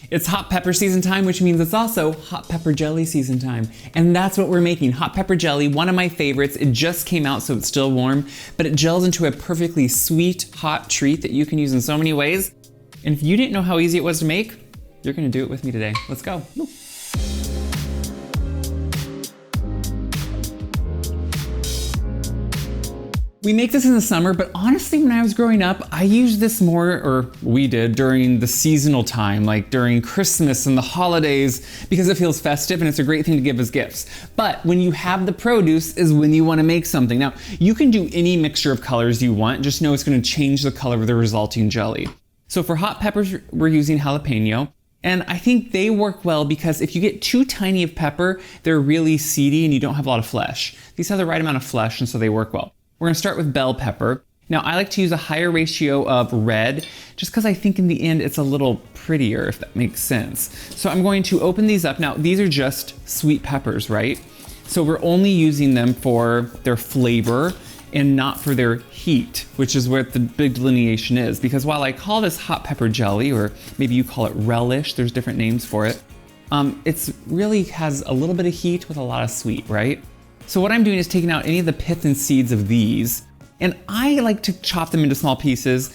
It's hot pepper season time, which means it's also hot pepper jelly season time. And that's what we're making, hot pepper jelly, one of my favorites. It just came out, so it's still warm, but it gels into a perfectly sweet, hot treat that you can use in so many ways. And if you didn't know how easy it was to make, you're gonna do it with me today. Let's go. Woo. We make this in the summer, but honestly, when I was growing up, I used this more, or we did, during the seasonal time, like during Christmas and the holidays, because it feels festive and it's a great thing to give as gifts. But when you have the produce is when you want to make something. Now, you can do any mixture of colors you want, just know it's going to change the color of the resulting jelly. So for hot peppers, we're using jalapeno. And I think they work well because if you get too tiny of pepper, they're really seedy and you don't have a lot of flesh. These have the right amount of flesh, and so they work well. We're gonna start with bell pepper. Now, I like to use a higher ratio of red, just because I think in the end it's a little prettier, if that makes sense. So I'm going to open these up. Now, these are just sweet peppers, right? So we're only using them for their flavor and not for their heat, which is where the big delineation is. Because while I call this hot pepper jelly, or maybe you call it relish, there's different names for it, it's really has a little bit of heat with a lot of sweet, right? So what I'm doing is taking out any of the pith and seeds of these, and I like to chop them into small pieces.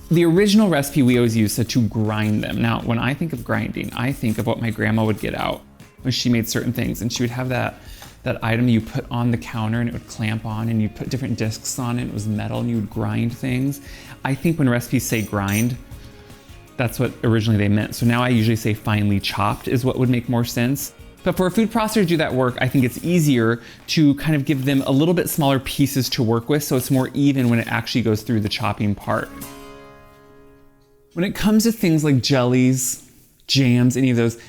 The original recipe we always used said to grind them. Now, when I think of grinding, I think of what my grandma would get out when she made certain things, and she would have that item you put on the counter and it would clamp on, and you put different discs on it, it was metal, and you would grind things. I think when recipes say grind, that's what originally they meant. So now I usually say finely chopped is what would make more sense. But for a food processor to do that work, I think it's easier to kind of give them a little bit smaller pieces to work with so it's more even when it actually goes through the chopping part. When it comes to things like jellies, jams, any of those,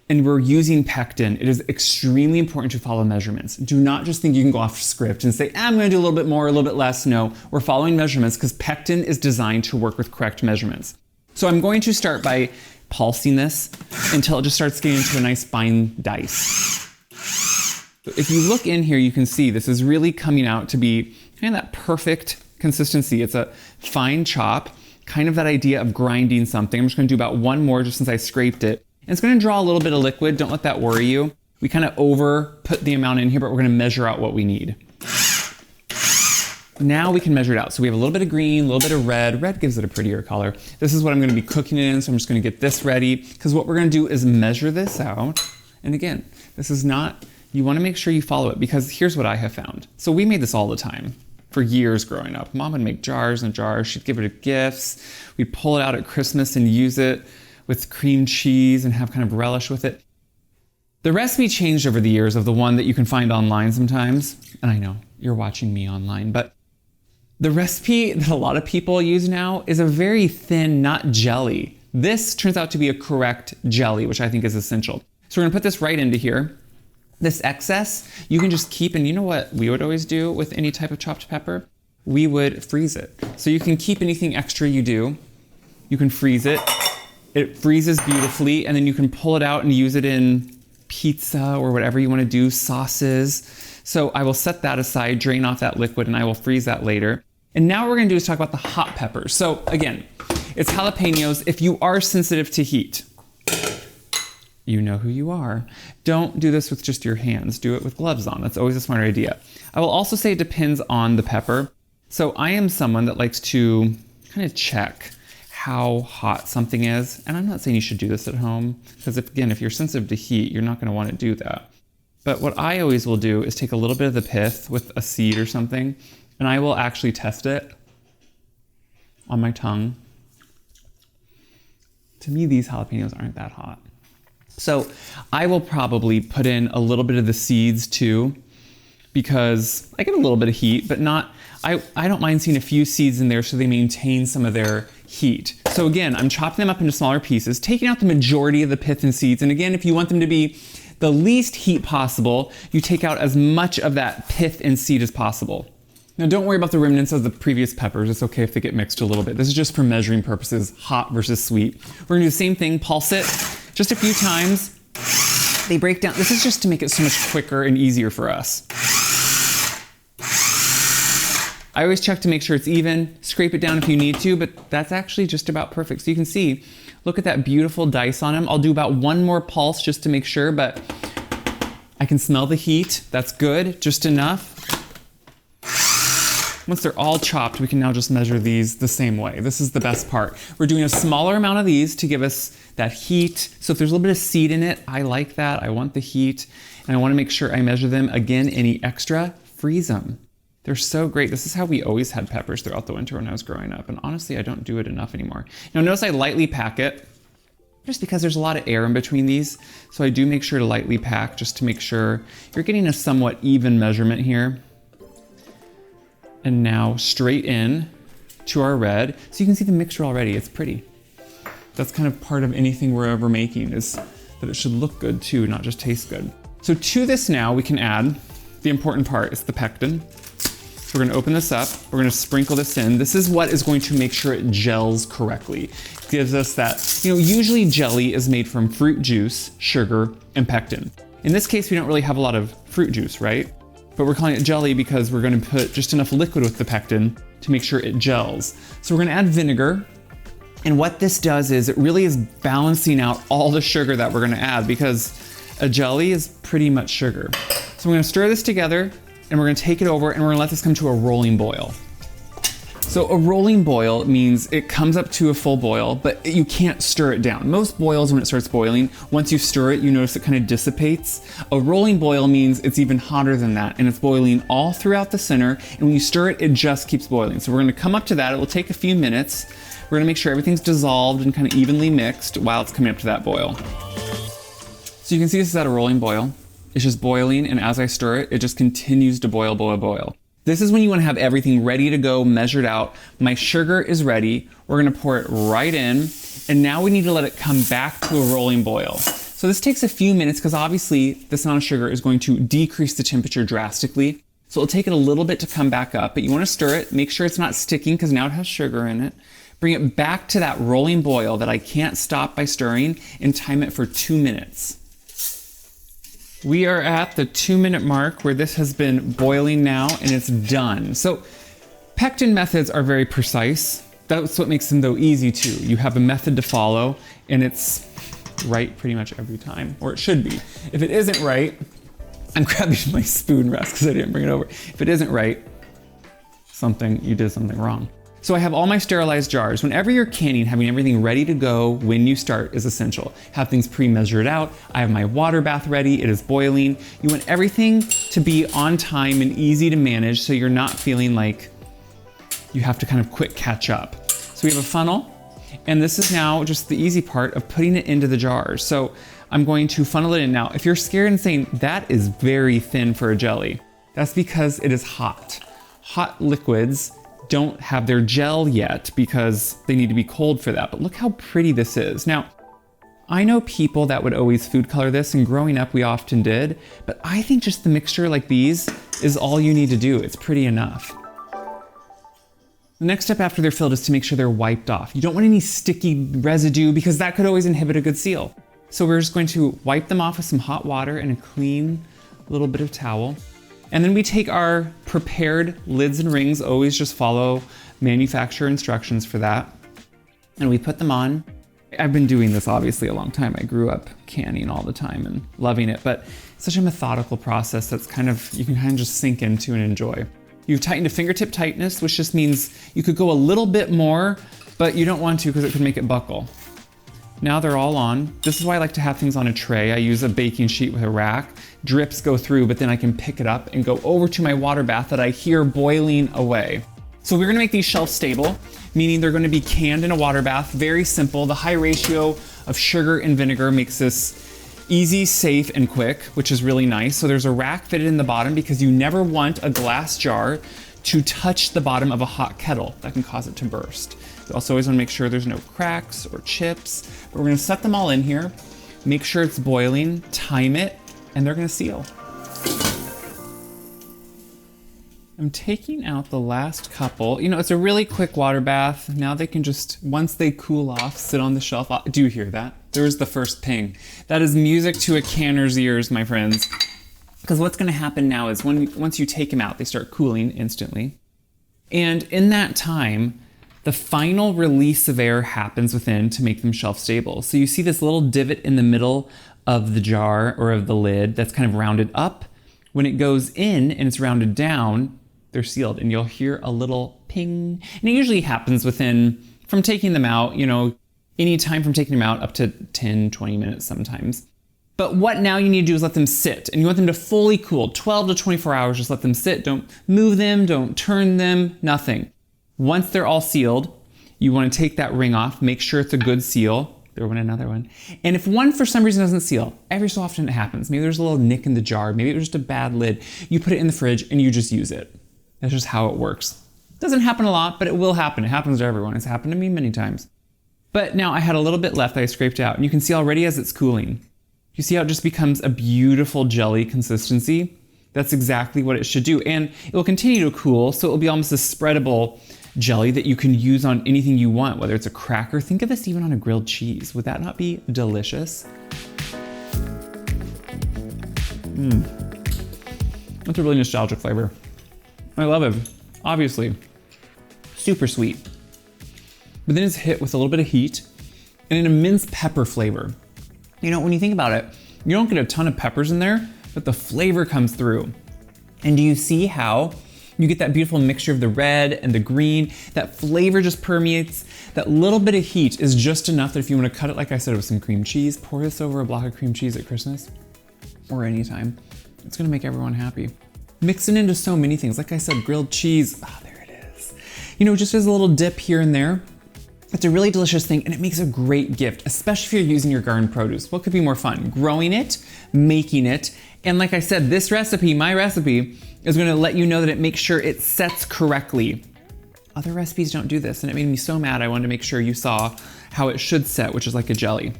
and we're using pectin, it is extremely important to follow measurements. Do not just think you can go off script and say, I'm gonna do a little bit more, a little bit less. No, we're following measurements because pectin is designed to work with correct measurements. So I'm going to start by pulsing this until it just starts getting into a nice fine dice. So if you look in here, you can see this is really coming out to be kind of that perfect consistency. It's a fine chop, kind of that idea of grinding something. I'm just gonna do about one more just since I scraped it. And it's gonna draw a little bit of liquid, don't let that worry you. We kind of over put the amount in here, but we're gonna measure out what we need. Now we can measure it out. So we have a little bit of green, a little bit of red. Red gives it a prettier color. This is what I'm gonna be cooking it in, so I'm just gonna get this ready, because what we're gonna do is measure this out. And again, this is not, you wanna make sure you follow it, because here's what I have found. So we made this all the time for years growing up. Mom would make jars and jars. She'd give it to gifts. We'd pull it out at Christmas and use it with cream cheese and have kind of relish with it. The recipe changed over the years of the one that you can find online sometimes. And I know you're watching me online, but the recipe that a lot of people use now is a very thin, not jelly. This turns out to be a correct jelly, which I think is essential. So we're gonna put this right into here. This excess, you can just keep, and you know what we would always do with any type of chopped pepper? We would freeze it. So you can keep anything extra you do. You can freeze it. It freezes beautifully, and then you can pull it out and use it in pizza or whatever you wanna do, sauces. So I will set that aside, drain off that liquid, and I will freeze that later. And now what we're gonna do is talk about the hot peppers. So again, it's jalapenos. If you are sensitive to heat, you know who you are. Don't do this with just your hands. Do it with gloves on. That's always a smarter idea. I will also say it depends on the pepper. So I am someone that likes to kind of check how hot something is. And I'm not saying you should do this at home, because if you're sensitive to heat, you're not gonna wanna do that. But what I always will do is take a little bit of the pith with a seed or something, and I will actually test it on my tongue. To me, these jalapenos aren't that hot. So I will probably put in a little bit of the seeds too, because I get a little bit of heat, but not, I don't mind seeing a few seeds in there so they maintain some of their heat. So again, I'm chopping them up into smaller pieces, taking out the majority of the pith and seeds. And again, if you want them to be the least heat possible, you take out as much of that pith and seed as possible. Now don't worry about the remnants of the previous peppers. It's okay if they get mixed a little bit. This is just for measuring purposes, hot versus sweet. We're gonna do the same thing, pulse it just a few times. They break down. This is just to make it so much quicker and easier for us. I always check to make sure it's even, scrape it down if you need to, but that's actually just about perfect. So you can see Look at that beautiful dice on them. I'll do about one more pulse just to make sure, but I can smell the heat. That's good, just enough. Once they're all chopped, we can now just measure these the same way. This is the best part. We're doing a smaller amount of these to give us that heat. So if there's a little bit of seed in it, I like that. I want the heat, and I want to make sure I measure them. Again, any extra, freeze them. They're so great. This is how we always had peppers throughout the winter when I was growing up. And honestly, I don't do it enough anymore. Now notice I lightly pack it just because there's a lot of air in between these. So I do make sure to lightly pack just to make sure you're getting a somewhat even measurement here. And now straight in to our red. So you can see the mixture already, it's pretty. That's kind of part of anything we're ever making, is that it should look good too, not just taste good. So to this now we can add the important part, is the pectin. So we're gonna open this up, we're gonna sprinkle this in. This is what is going to make sure it gels correctly. It gives us that, usually jelly is made from fruit juice, sugar, and pectin. In this case, we don't really have a lot of fruit juice, right? But we're calling it jelly because we're gonna put just enough liquid with the pectin to make sure it gels. So we're gonna add vinegar. And what this does is it really is balancing out all the sugar that we're gonna add, because a jelly is pretty much sugar. So we're gonna stir this together, and we're gonna take it over, and we're gonna let this come to a rolling boil. So a rolling boil means it comes up to a full boil, but you can't stir it down. Most boils, when it starts boiling, once you stir it, you notice it kind of dissipates. A rolling boil means it's even hotter than that, and it's boiling all throughout the center, and when you stir it, it just keeps boiling. So we're gonna come up to that. It will take a few minutes. We're gonna make sure everything's dissolved and kind of evenly mixed while it's coming up to that boil. So you can see this is at a rolling boil. It's just boiling, and as I stir it, it just continues to boil, boil, boil. This is when you want to have everything ready to go, measured out. My sugar is ready. We're gonna pour it right in, and now we need to let it come back to a rolling boil. So this takes a few minutes because obviously this amount of sugar is going to decrease the temperature drastically. So it'll take it a little bit to come back up, but you want to stir it, make sure it's not sticking because now it has sugar in it. Bring it back to that rolling boil that I can't stop by stirring, and time it for 2 minutes. We are at the 2-minute mark where this has been boiling now, and it's done. So pectin methods are very precise. That's what makes them though easy too. You have a method to follow, and it's right pretty much every time, or it should be. If it isn't right, I'm grabbing my spoon rest because I didn't bring it over. If it isn't right, you did something wrong. So I have all my sterilized jars. Whenever you're canning, having everything ready to go when you start is essential. Have things pre-measured out. I have my water bath ready, it is boiling. You want everything to be on time and easy to manage so you're not feeling like you have to kind of quick catch up. So we have a funnel, and this is now just the easy part of putting it into the jars. So I'm going to funnel it in. Now, if you're scared and saying, that is very thin for a jelly, that's because it is hot. Hot liquids don't have their gel yet because they need to be cold for that. But look how pretty this is. Now, I know people that would always food color this, and growing up we often did, but I think just the mixture like these is all you need to do. It's pretty enough. The next step after they're filled is to make sure they're wiped off. You don't want any sticky residue because that could always inhibit a good seal. So we're just going to wipe them off with some hot water and a clean little bit of towel. And then we take our prepared lids and rings, always just follow manufacturer instructions for that. And we put them on. I've been doing this obviously a long time. I grew up canning all the time and loving it, but it's such a methodical process that's you can kind of just sink into and enjoy. You've tightened to fingertip tightness, which just means you could go a little bit more, but you don't want to because it could make it buckle. Now they're all on. This is why I like to have things on a tray. I use a baking sheet with a rack. Drips go through, but then I can pick it up and go over to my water bath that I hear boiling away. So we're gonna make these shelf stable, meaning they're gonna be canned in a water bath. Very simple. The high ratio of sugar and vinegar makes this easy, safe, and quick, which is really nice. So there's a rack fitted in the bottom because you never want a glass jar to touch the bottom of a hot kettle. That can cause it to burst. You also always wanna make sure there's no cracks or chips. But we're gonna set them all in here, make sure it's boiling, time it, and they're gonna seal. I'm taking out the last couple. It's a really quick water bath. Now they can just, once they cool off, sit on the shelf. Do you hear that? There's the first ping. That is music to a canner's ears, my friends. Because what's gonna happen now is once you take them out, they start cooling instantly. And in that time, the final release of air happens within to make them shelf stable. So you see this little divot in the middle of the jar or of the lid that's kind of rounded up. When it goes in and it's rounded down, they're sealed, and you'll hear a little ping. And it usually happens within, from taking them out, any time from taking them out up to 10, 20 minutes sometimes. But what now you need to do is let them sit, and you want them to fully cool, 12 to 24 hours, just let them sit. Don't move them, don't turn them, nothing. Once they're all sealed, you want to take that ring off, make sure it's a good seal. Throw in another one. And if one for some reason doesn't seal, every so often it happens. Maybe there's a little nick in the jar, maybe it was just a bad lid. You put it in the fridge and you just use it. That's just how it works. Doesn't happen a lot, but it will happen. It happens to everyone. It's happened to me many times. But now I had a little bit left that I scraped out, and you can see already as it's cooling. You see how it just becomes a beautiful jelly consistency? That's exactly what it should do. And it will continue to cool, so it will be almost a spreadable jelly that you can use on anything you want, whether it's a cracker. Think of this even on a grilled cheese. Would that not be delicious? That's a really nostalgic flavor. I love it, obviously. Super sweet. But then it's hit with a little bit of heat and an immense pepper flavor. When you think about it, you don't get a ton of peppers in there, but the flavor comes through. And do you see how you get that beautiful mixture of the red and the green? That flavor just permeates. That little bit of heat is just enough that if you want to cut it, like I said, with some cream cheese, pour this over a block of cream cheese at Christmas or anytime. It's gonna make everyone happy. Mix it into so many things. Like I said, grilled cheese, there it is. Just as a little dip here and there. It's a really delicious thing, and it makes a great gift, especially if you're using your garden produce. What could be more fun? Growing it, making it, and like I said, this recipe, my recipe, is gonna let you know that it makes sure it sets correctly. Other recipes don't do this, and it made me so mad. I wanted to make sure you saw how it should set, which is like a jelly.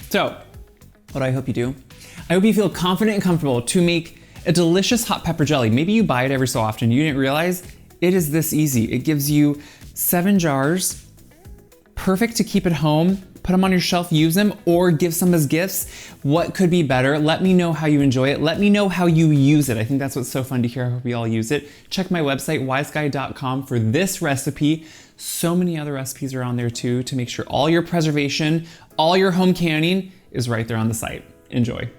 So, what do I hope you do? I hope you feel confident and comfortable to make a delicious hot pepper jelly. Maybe you buy it every so often. You didn't realize it is this easy. It gives you 7 jars, perfect to keep at home, put them on your shelf, use them, or give some as gifts. What could be better? Let me know how you enjoy it. Let me know how you use it. I think that's what's so fun to hear. I hope you all use it. Check my website, wyseguy.com, for this recipe. So many other recipes are on there too, to make sure all your preservation, all your home canning is right there on the site. Enjoy.